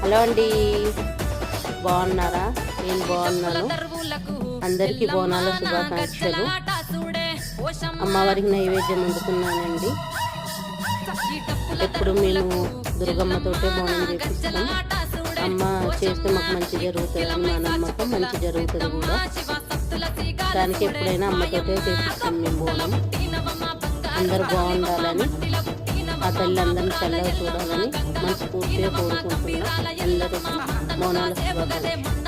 Hello అండి, బాగున్నారా? నేను బాగున్నాను. అందరికీ బోనాల శుభాకాంక్షలు. అమ్మవారికి నైవేద్యం వండుకున్నానండి. ఎప్పుడు మేము దుర్గమ్మతోటే బోనం చేపిస్తాం. అమ్మ చేస్తే మాకు మంచి జరుగుతుందని మా నమ్మకం. మంచి జరుగుతుంది కూడా. దానికి ఎప్పుడైనా అమ్మతోటే చేపిస్తాం మేము బోనం. అందరూ బాగుండాలని, ఆ తల్లి అందరిని చల్లగా చూడాలని మనస్ఫూర్తిగా కోరుకుంటున్నాం. అందరూ బోనాల శుభాకాంక్షలు.